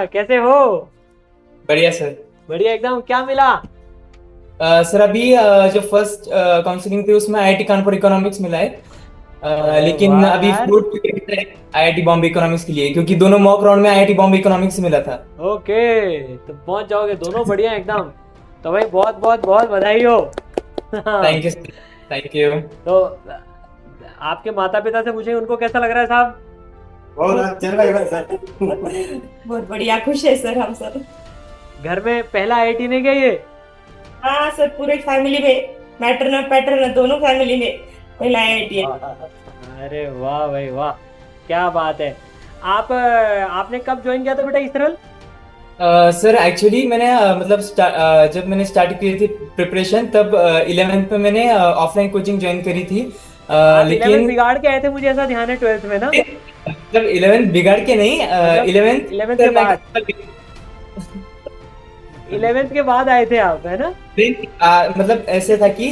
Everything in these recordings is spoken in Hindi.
कैसे हो? बढ़िया सर। बढ़िया एकदम। क्या मिला? सर अभी जो फर्स्ट काउंसलिंग थी उसमें आईआईटी कानपुर इकोनॉमिक्स मिला है। अरे लेकिन वाह अभी यार। फ्लोट आईआईटी बॉम्बे इकोनॉमिक्स के लिए, क्योंकि दोनों मॉक राउंड में आईआईटी बॉम्बे इकोनॉमिक्स से मिला था। ओके, तो पहुंच जाओगे दोनों बढ़िया एकदम। तो भाई बहुत बहुत बहुत बधाई हो। Thank you sir. Thank you. तो आपके माता पिता से पूछे उनको कैसा लग रहा है साहब? बहुत चल रहा है सर। बहुत बढ़िया, खुश है सर हम सब। घर में पहला आईआईटी नहीं गया ये? हाँ सर, पूरे फैमिली में, मैटरनल पैटर्नल दोनों फैमिली में पहला आईआईटी है। अरे वाह भाई वाह, क्या बात है। आपने कब ज्वाइन किया था बेटा इसरल? सर एक्चुअली मैंने मतलब जब मैंने स्टार्ट की थी प्रिपरेशन, तब 11th में मैंने ऑफलाइन कोचिंग ज्वाइन करी थी। आप 11th लेकिन बिगाड़ के आए थे, मुझे ऐसा ध्यान है, 12th में ना? मतलब 11th बिगाड़ के नहीं, मतलब 11th 11th के सर मैं बाद, 11th के बाद आए थे आप, है ना? मतलब ऐसे था कि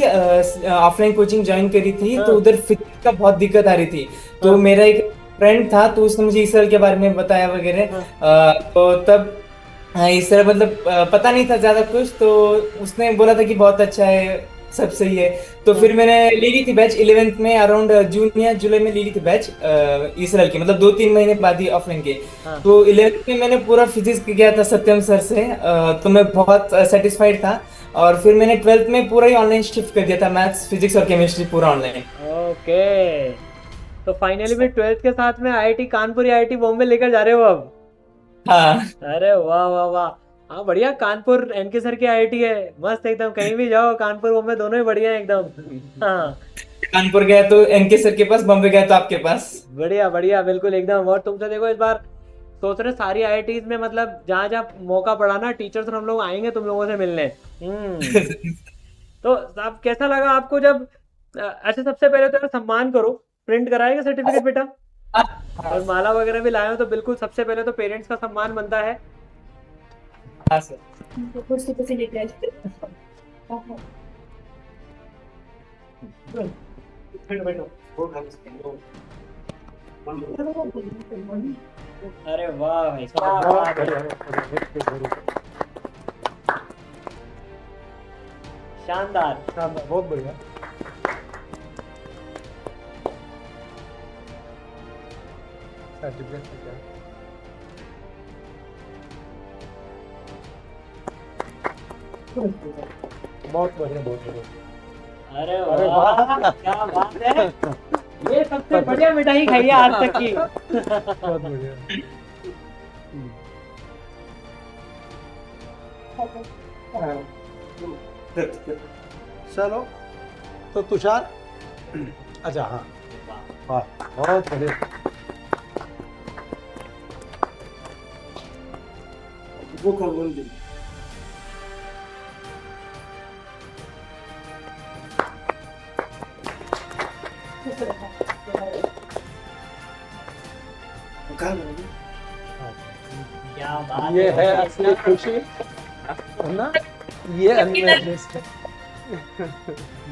ऑफलाइन कोचिंग ज्वाइन करी थी, तो हाँ उधर फिजिक्स का बहुत दिक्कत आ रही थी। तो हाँ मेरा एक फ्रेंड था, तो उसने मुझे ईसर के बारे में बताया वगैरह। हाँ। तो तब ईसर मतलब पता नहीं था ज्यादा कुछ, तो उसने बोला था कि बहुत अच्छा है, सब सही है। तो हाँ फिर मैंने ले ली थी बैच 11th में, अराउंड जून या जुलाई में ले ली थी बैच ईसरल की, मतलब 2-3 महीने बाद ही ऑफलाइन के। हाँ। तो 11th में मैंने पूरा फिजिक्स किया था सत्यम सर से, तो मैं बहुत सेटिस्फाइड था। और फिर मैंने 12th में पूरा ही ऑनलाइन शिफ्ट कर दिया था, मैथ्स फिजिक्स और केमिस्ट्री पूरा ऑनलाइन। ओके, तो फाइनली भी 12th के साथ में आईआईटी कानपुर या आईआईटी बॉम्बे लेकर जा रहे हो अब? हाँ अरे वाह वाह वाह। हाँ बढ़िया, कानपुर एनके सर की आईआईटी है, मस्त एकदम। कहीं भी जाओ, कानपुर बॉम्बे दोनों ही बढ़िया है एकदम। हाँ। कानपुर गया तो एनके सर के पास, बॉम्बे गया तो आपके पास। बढ़िया बढ़िया, बिल्कुल एकदम। और तुमसे देखो इस बार सोच रहे सारी आईआईटीज में, मतलब जहाँ जहाँ मौका पड़ा ना, टीचर्स और हम लोग आएंगे तुम लोगों से मिलने। तो साहब कैसा लगा आपको जब अच्छा, सबसे पहले तो यार सम्मान करो। प्रिंट कराएंगे सर्टिफिकेट बेटा? और माला वगैरह भी लाए हो तो बिल्कुल सबसे पहले तो पेरेंट्स का सम्मान बनता है। हाँ सर। कुर्सी कुर्सी लेके आए। अरे वाह भाई, क्या बात है। शानदार। शानदार, बहुत बढ़िया। सर्टिफिकेट से क्या? बहुत बढ़िया, बहुत बढ़िया। अरे अरे वाह, वाह, क्या बात है। ये सबसे बढ़िया मिठाई खाई है आज तक की। बहुत बढ़िया। चलो, तो तुषार, अच्छा हाँ, वाह, बहुत बढ़िया। वो कौन बोल दी? क्या बात ये है है। असली खुशी, है ना? ये अनमेटनेस है।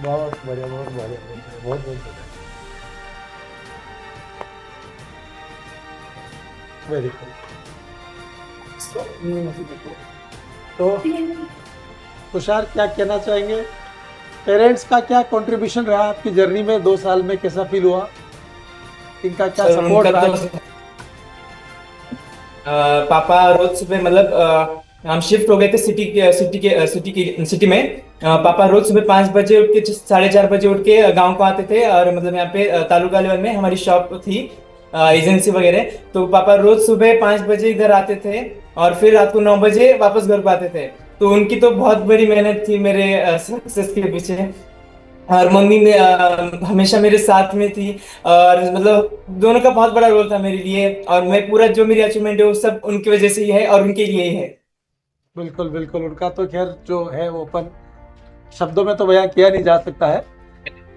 बहुत बढ़िया, बहुत बढ़िया, बहुत बढ़िया, वेरी गुड। तो तुषार, क्या कहना चाहेंगे? पेरेंट्स का क्या कंट्रीब्यूशन रहा आपकी जर्नी में? 2 साल में कैसा फील हुआ? इनका क्या सर सपोर्ट उनका रहा? तो पापा रोज सुबह मतलब हम शिफ्ट हो गए थे सिटी में। पापा रोज सुबह 5 बजे उठ के, 4:30 बजे उठ के गाँव को आते थे, और मतलब यहाँ पे तालुका लेवल में हमारी शॉप थी, एजेंसी वगैरह। तो पापा रोज सुबह 5 बजे इधर आते थे, और फिर रात को 9 बजे वापस घर को आते थे। तो उनकी तो बहुत बड़ी मेहनत थी मेरे सक्सेस के पीछे। और मम्मी ने हमेशा मेरे साथ में थी, और मतलब दोनों का बहुत बड़ा रोल था मेरे लिए, और मैं पूरा जो मेरी अचीवमेंट है वो सब उनकी वजह से ही है, और उनके लिए ही है। बिल्कुल बिल्कुल, उनका तो खैर जो है वो अपन शब्दों में तो बयां किया नहीं जा सकता है।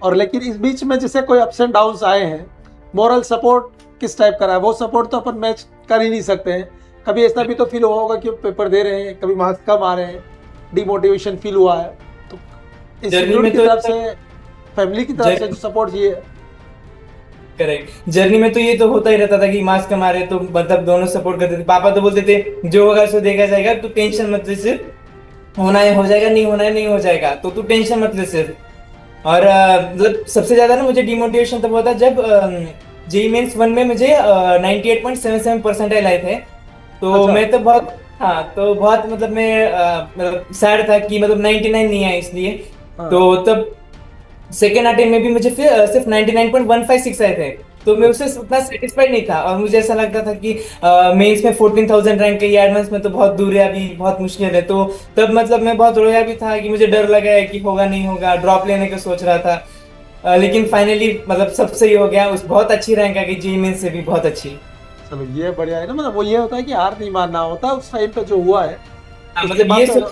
और लेकिन इस बीच में जैसे कोई अप्स एंड डाउन्स आए हैं, मोरल सपोर्ट किस टाइप का रहा है? वो सपोर्ट तो अपन मैच कर ही नहीं सकते हैं। कभी ऐसा भी तो फील हुआ होगा कि पेपर दे रहे हैं, कभी मार्क्स कम आ रहे हैं, डिमोटिवेशन फील हुआ है, तो जर्नी इंस्टीट्यूट में की तो तरफ से, फैमिली की तरफ से जर, जो सपोर्ट चाहिए? करेक्ट। जर्नी में तो ये तो होता ही रहता था कि मार्क्स कम आ रहे तो मतलब दोनों सपोर्ट करते थे। पापा तो बोलते थे जो होगा सो देखा जाएगा, तू टेंशन मत ले, सिर्फ होना है हो जाएगा, नहीं होना है नहीं हो जाएगा, तो तू टेंशन मत ले सिर्फ। और मतलब सबसे ज्यादा ना मुझे डिमोटिवेशन तब हुआ था जब जेई मेंस 1 में मुझे 98.77 परसेंटाइल आए थे। तो अच्छा। मैं तो बहुत, हाँ तो बहुत मतलब मैं मतलब सैड था कि मतलब 99 नहीं आया इसलिए। हाँ। तो तब सेकेंड अटेम्प्ट में भी मुझे फिर सिर्फ 99.156 आए थे। तो मैं उससे उतना सेटिस्फाइड नहीं था, और मुझे ऐसा लगता था कि मेंस में 14,000 रैंक है, ये एडवांस में तो बहुत दूर है, अभी बहुत मुश्किल है। तो तब मतलब मैं बहुत रोया भी था कि मुझे डर लगा है कि होगा नहीं होगा, ड्रॉप लेने का सोच रहा था। लेकिन फाइनली मतलब सब सही हो गया, उस बहुत अच्छी रैंक आ गई जेईई मेंस से भी बहुत अच्छी। चलो ये बढ़िया है ना, मतलब वो ये होता है कि हार नहीं मानना होता, उस टाइम पे जो हुआ है उसके मतलब बाद ये तो-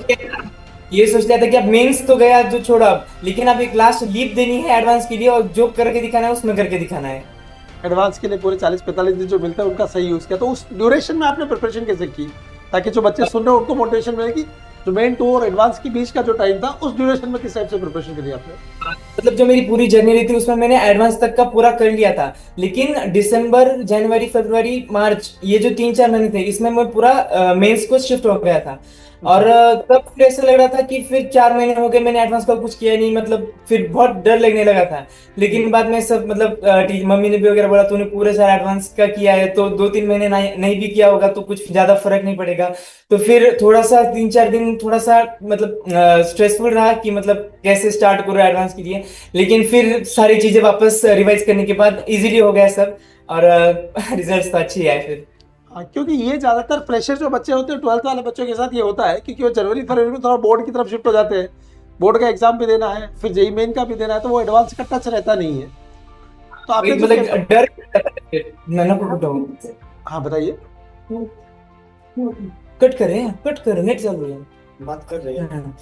सोच लिया था कि अब मेंस तो गया जो छोड़ा अब, लेकिन अब एक लास्ट लीप देनी है एडवांस के लिए, और जो करके दिखाना है उसमें करके दिखाना है। एडवांस के लिए पूरे 40-45 दिन जो मिलता है उनका सही यूज किया। तो उस ड्यूरेशन में आपने प्रिपरेशन कैसे की, ताकि जो बच्चे सुन रहे हैं उनको मोटिवेशन मिले कि जो मेन टू और एडवांस के बीच का जो टाइम था उस ड्यूरेशन में किस टाइप से प्रिपरेशन करी आपने? मतलब जो मेरी पूरी जर्नी रही थी उसमें मैंने एडवांस तक का पूरा कर लिया था, लेकिन दिसंबर जनवरी फरवरी मार्च ये जो 3-4 महीने थे इसमें मैं पूरा मेंस को शिफ्ट हो गया था। और तब फिर ऐसा लग रहा था कि फिर 4 महीने हो गए मैंने एडवांस का कुछ किया नहीं, मतलब फिर बहुत डर लगने लगा था। लेकिन बाद में सब मतलब मम्मी ने भी वगैरह बोला तूने पूरे सारा एडवांस का किया है, तो 2-3 महीने नहीं भी किया होगा तो कुछ ज्यादा फर्क नहीं पड़ेगा। तो फिर थोड़ा सा 3-4 दिन थोड़ा सा मतलब स्ट्रेसफुल रहा कि मतलब कैसे स्टार्ट करो एडवांस के लिए। लेकिन फिर सारी चीजें वापस रिवाइज करने के बाद इजीली हो गया सब, और रिजल्ट्स तो अच्छे आए फिर। क्योंकि ये ज्यादातर फ्रेशर जो बच्चे होते हैं 12th वाले बच्चों के साथ ये होता है, क्योंकि वो जनवरी फरवरी में थोड़ा बोर्ड की तरफ शिफ्ट हो जाते हैं, बोर्ड का एग्जाम भी देना है, फिर जेई मेन का भी देना है, तो वो एडवांस का टच रहता नहीं है। तो आपने जो मतलब डर मैंने बताऊं, हाँ बताइए। कट करे नेट चालू है, बात कर रहे हैं।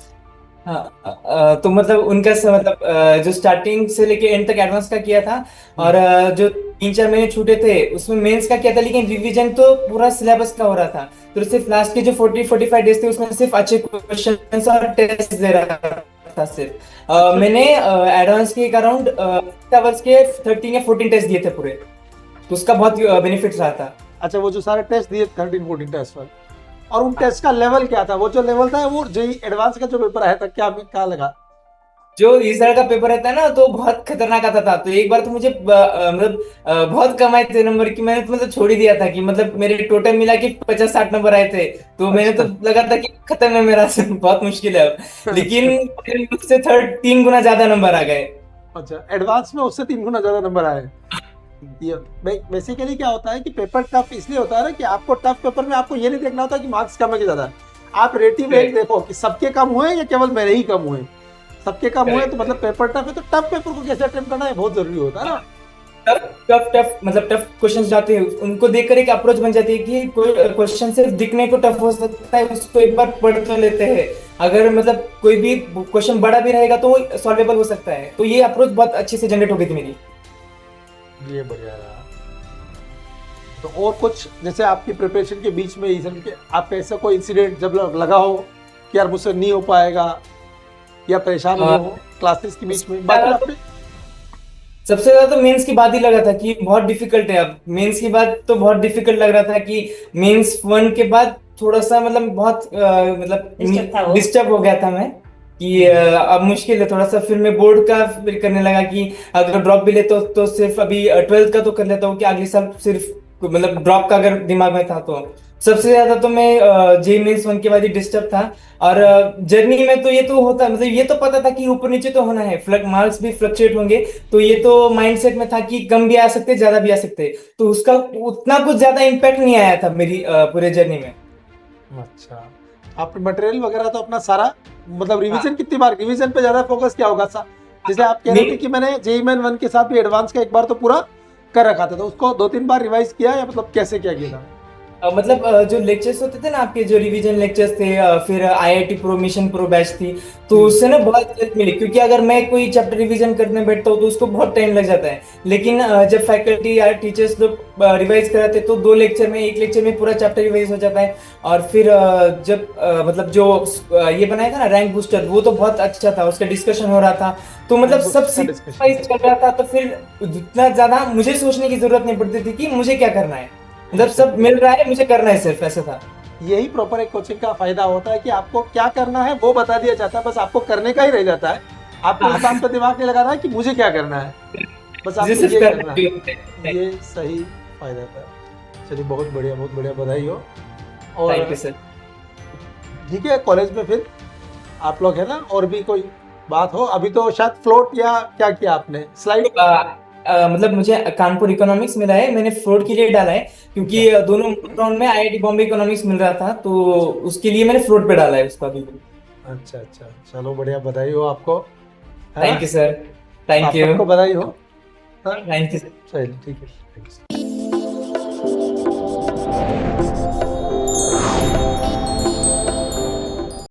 हाँ तो मतलब उनका मतलब जो स्टार्टिंग से लेके एंड तक एडवांस का किया था, और जो 3-4 महीने छूटे थे उसमें मेंस का किया था, लेकिन रिवीजन तो पूरा सिलेबस का हो रहा था। तो सिर्फ लास्ट के जो 40-45 डेज थे उसमें सिर्फ अच्छे क्वेश्चन और टेस्ट दे रहा था सिर्फ। मैंने एडवांस के अराउंड आवर्स के 13 या 14 टेस्ट दिए थे पूरे, तो उसका बहुत बेनिफिट रहा था। अच्छा, वो जो सारे टेस्ट दिए 13-14 टेस्ट वाले, और उन टेस्ट का लेवल क्या था? वो जो लेवल था वो जेई एडवांस का जो पेपर आया था क्या लगा? जो इस तरह का पेपर रहता है ना तो बहुत खतरनाक आता था। तो एक बार तो मुझे मतलब बहुत कम आए थे नंबर की, मैंने तो मतलब छोड़ ही दिया था कि मतलब मेरे टोटल मिला के 50-60 नंबर आए थे। तो मैंने तो लगा था कि खत्म है मेरा बहुत मुश्किल है अब। लेकिन फिर मुझसे 3 गुना ज्यादा नंबर आ गए। अच्छा, एडवांस में उससे 3 गुना ज्यादा नंबर आए। ये बेसिकली क्या होता है कि पेपर टफ इसलिए होता है ना कि आपको टफ पेपर में आपको ये नहीं देखना होता कि मार्क्स कम है कि ज्यादा। आप रेटिव रेट देखो कि सबके कम हुए या केवल मेरे ही कम हुए। सबके कम हुए तो मतलब पेपर टफ है, तो टफ पेपर को कैसे अटेम्प्ट करना है बहुत जरूरी होता है ना। टफ मतलब टफ क्वेश्चंस जाते हैं, उनको देखकर एक अप्रोच बन जाती है कि कोई क्वेश्चन सिर्फ दिखने को टफ हो सकता है, उसको एक बार पढ़ तो लेते हैं। अगर मतलब कोई भी क्वेश्चन बड़ा भी रहेगा तो वो सॉल्वेबल हो सकता है। तो ये अप्रोच बहुत अच्छे से जनरेट हो गई थी मेरी। ये बढ़िया रहा। तो और कुछ जैसे आपकी प्रिपरेशन के बीच में आपका ऐसा कोई इंसिडेंट जब लगा हो कि यार मुझसे नहीं हो पाएगा, या परेशान हुए हो क्लासेस के बीच में? बाकी आपने सबसे ज्यादा तो मेंस की बात ही लगा था कि बहुत डिफिकल्ट है। अब मेंस की बात तो बहुत डिफिकल्ट लग रहा था कि मेंस 1 के बाद थोड़ा सा मतलब बहुत Disturb था वो। डिस्टर्ब हो गया था मैं कि अब मुश्किल है थोड़ा सा। फिर मैं बोर्ड का फिर करने लगा कि अगर ड्रॉप भी लेता हूँ तो सिर्फ अभी 12th का तो कर लेता हूँ कि अगले साल सिर्फ मतलब ड्रॉप का अगर दिमाग में था। तो सबसे ज्यादा तो मैं जेई मेंस 1 के बाद ही डिस्टर्ब था। और जर्नी में तो ये तो होता मतलब ये तो पता था कि ऊपर नीचे तो होना है, मार्क्स भी फ्लक्चुएट होंगे। तो ये तो माइंडसेट में था कि कम भी आ सकते ज्यादा भी आ सकते। तो उसका उतना कुछ ज्यादा इम्पैक्ट नहीं आया था मेरी पूरे जर्नी में। अच्छा, आपने मटेरियल वगैरह तो अपना सारा मतलब रिवीजन कितनी बार, रिवीजन पे ज्यादा फोकस क्या होगा जैसे आप कह रहे थे कि मैंने जेई मेन 1 के साथ भी एडवांस का एक बार तो पूरा कर रखा था, तो उसको 2-3 बार रिवाइज किया या मतलब कैसे क्या किया था? मतलब जो लेक्चर्स होते थे ना आपके, जो रिवीजन लेक्चर्स थे, फिर IIT pro, mission pro batch थी, तो उससे ना बहुत हेल्प मिली। क्योंकि अगर मैं कोई चैप्टर रिवीजन करने बैठता हूँ तो उसको बहुत टाइम लग जाता है, लेकिन जब फैकल्टी या टीचर्स लोग रिवाइज कराते तो 2 लेक्चर में, 1 लेक्चर में पूरा चैप्टर रिवाइज हो जाता है। और फिर जब मतलब जो ये बनाया था ना रैंक बूस्टर, वो तो बहुत अच्छा था, उसका डिस्कशन हो रहा था, तो मतलब Rank सब booster का discussion। सीक्वेंस चल रहा था। तो फिर जितना ज्यादा मुझे सोचने की जरूरत नहीं पड़ती थी कि मुझे क्या करना है, मतलब सब मिल रहा है, मुझे करना है, सिर्फ ऐसा था। यही प्रॉपर एक कोचिंग का फायदा होता है कि आपको क्या करना है वो बता दिया जाता है, बस आपको करने का ही रह जाता है। आपको इस बात पर दिमाग नहीं लगाना है कि मुझे क्या करना है, बस मुझे आपको सिर्फ ये करना करना है। है। ये सही फायदा था। चलिए बहुत बढ़िया, बधाई हो। और थैंक यू सर। ठीक है, कॉलेज में फिर आप लोग है ना, और भी कोई बात हो? अभी तो शायद फ्लोट या क्या किया आपने, स्लाइड? मतलब मुझे कानपुर इकोनॉमिक्स मिला है, मैंने फ्लोट के लिए डाला है, क्योंकि दोनों राउंड में आईआईटी बॉम्बे इकोनॉमिक्स मिल रहा था, तो उसके लिए मैंने फ्लोट पे डाला है उसका भी। अच्छा अच्छा, चलो बढ़िया, बधाई हो आपको, है ना? Thank you sir. थैंक आप यू। सबको बधाई हो। हाँ थैंक यू सर। चलिए ठीक है, थैंक यू।